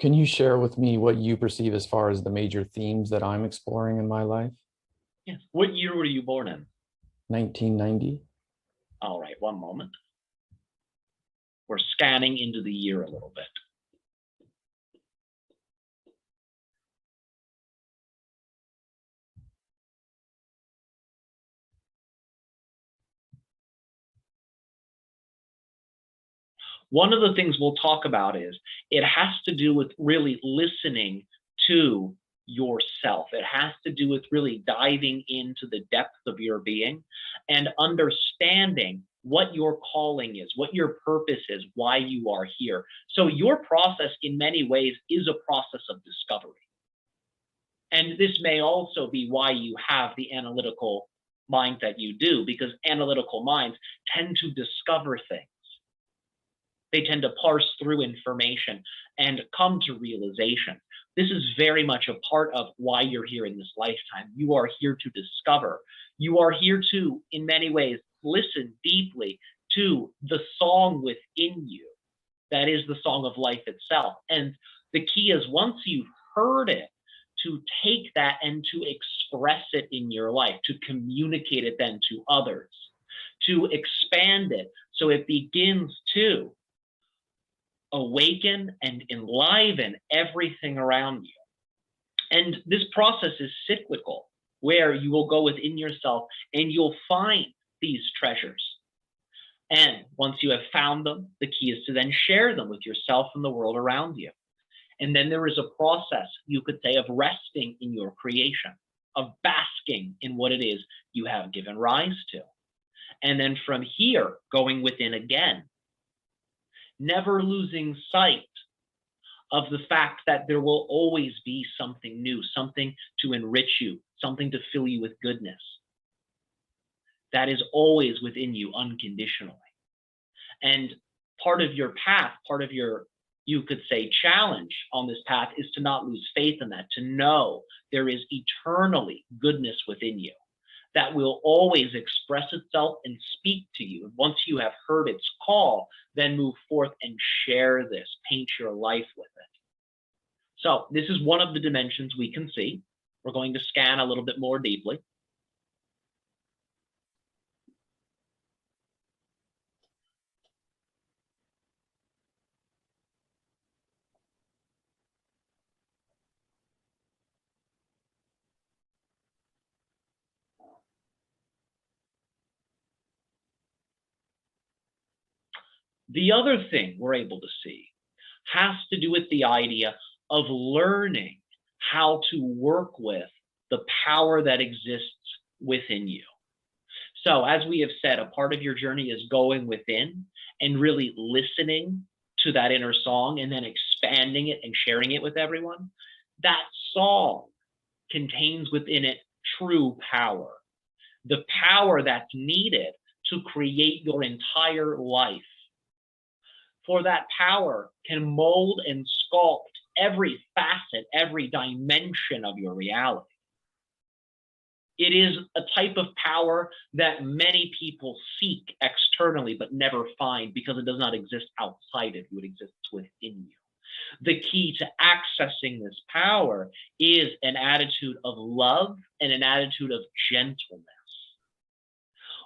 Can you share with me what you perceive as far as the major themes that I'm exploring in my life? Yes. What year were you born in? 1990. All right, one moment. We're scanning into the year a little bit. One of the things we'll talk about is it has to do with really listening to yourself. It has to do with really diving into the depth of your being and understanding what your calling is, what your purpose is, why you are here. So your process in many ways is a process of discovery. And this may also be why you have the analytical mind that you do, because analytical minds tend to discover things. They tend to parse through information and come to realization. This is very much a part of why you're here in this lifetime. You are here to discover. You are here to, in many ways, listen deeply to the song within you. That is the song of life itself. And the key is, once you've heard it, to take that and to express it in your life, to communicate it then to others, to expand it so it begins to awaken and enliven everything around you. And this process is cyclical, where you will go within yourself and you'll find these treasures. And once you have found them, the key is to then share them with yourself and the world around you. And then there is a process, you could say, of resting in your creation, of basking in what it is you have given rise to. And then from here, going within again, never losing sight of the fact that there will always be something new, something to enrich you, something to fill you with goodness. That is always within you unconditionally. And part of your path, part of your, you could say, challenge on this path is to not lose faith in that, to know there is eternally goodness within you that will always express itself and speak to you. And once you have heard its call, then move forth and share this, paint your life with it. So this is one of the dimensions we can see. We're going to scan a little bit more deeply. The other thing we're able to see has to do with the idea of learning how to work with the power that exists within you. So as we have said, a part of your journey is going within and really listening to that inner song and then expanding it and sharing it with everyone. That song contains within it true power, the power that's needed to create your entire life. For that power can mold and sculpt every facet, every dimension of your reality. It is a type of power that many people seek externally but never find, because it does not exist outside of you, it exists within you. The key to accessing this power is an attitude of love and an attitude of gentleness.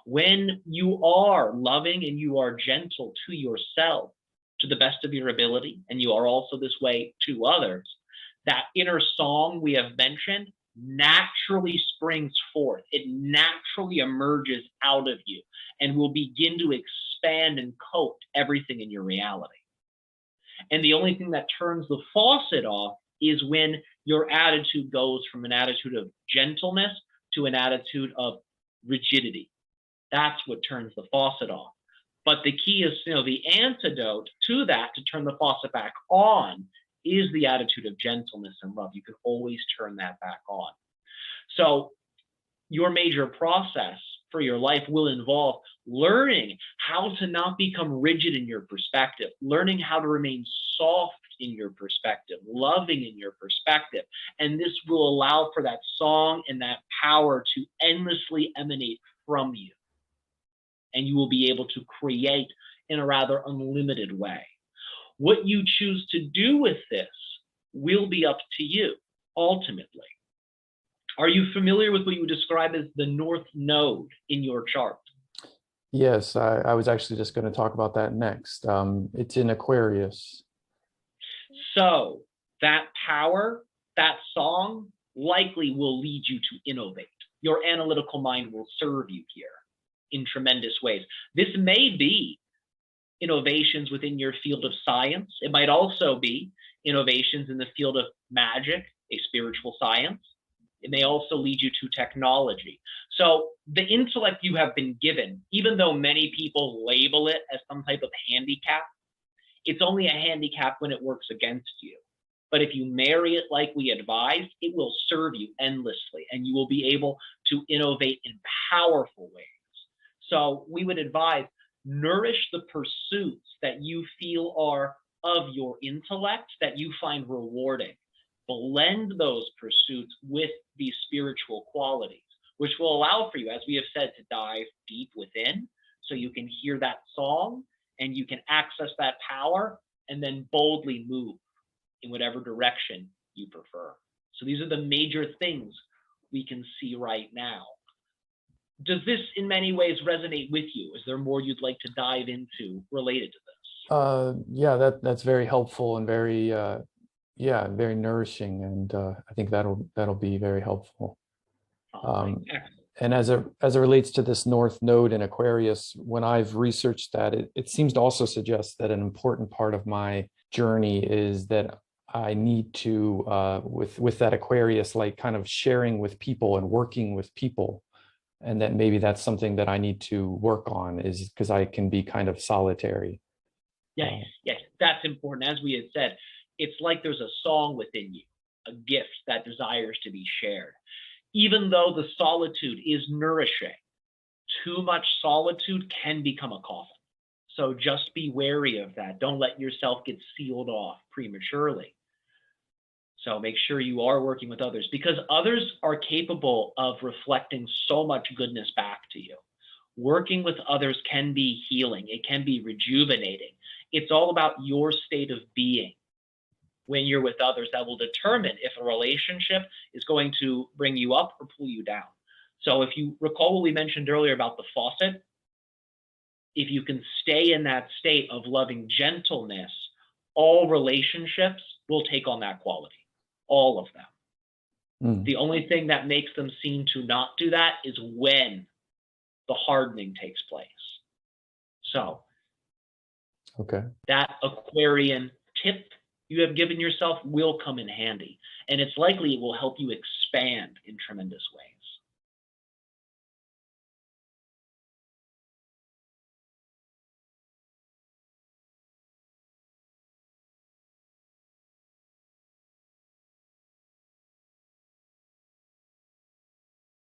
When you are loving and you are gentle to yourself, to the best of your ability, and you are also this way to others, that inner song we have mentioned naturally springs forth. It naturally emerges out of you and will begin to expand and coat everything in your reality. And the only thing that turns the faucet off is when your attitude goes from an attitude of gentleness to an attitude of rigidity. That's what turns the faucet off. But the key is, the antidote to that, to turn the faucet back on, is the attitude of gentleness and love. You can always turn that back on. So your major process for your life will involve learning how to not become rigid in your perspective, learning how to remain soft in your perspective, loving in your perspective. And this will allow for that song and that power to endlessly emanate from you. And you will be able to create in a rather unlimited way. What you choose to do with this will be up to you ultimately. Are you familiar with what you would describe as the North Node in your chart? Yes, I was actually just going to talk about that next. It's in Aquarius. So that power, that song likely will lead you to innovate. Your analytical mind will serve you here in tremendous ways. This may be innovations within your field of science. It might also be innovations in the field of magic, a spiritual science. It may also lead you to technology. So the intellect you have been given, even though many people label it as some type of handicap, it's only a handicap when it works against you. But if you marry it like we advised, it will serve you endlessly, and you will be able to innovate in powerful ways. So we would advise, nourish the pursuits that you feel are of your intellect, that you find rewarding. Blend those pursuits with these spiritual qualities, which will allow for you, as we have said, to dive deep within, so you can hear that song and you can access that power and then boldly move in whatever direction you prefer. So these are the major things we can see right now. Does this in many ways resonate with you? Is there more you'd like to dive into related to this? Yeah, that's very helpful and very very nourishing, and I think that'll be very helpful. And as it relates to this North Node in Aquarius, when I've researched that, it seems to also suggest that an important part of my journey is that I need to, with that Aquarius, like kind of sharing with people and working with people, and that maybe that's something that I need to work on, is because I can be kind of solitary. Yes, that's important. As we had said, it's like there's a song within you, a gift that desires to be shared. Even though the solitude is nourishing, too much solitude can become a coffin. So just be wary of that. Don't let yourself get sealed off prematurely. So make sure you are working with others, because others are capable of reflecting so much goodness back to you. Working with others can be healing. It can be rejuvenating. It's all about your state of being when you're with others that will determine if a relationship is going to bring you up or pull you down. So if you recall what we mentioned earlier about the faucet, if you can stay in that state of loving gentleness, all relationships will take on that quality, all of them. The only thing that makes them seem to not do that is when the hardening takes place. So that Aquarian tip you have given yourself will come in handy, and it's likely it will help you expand in tremendous ways.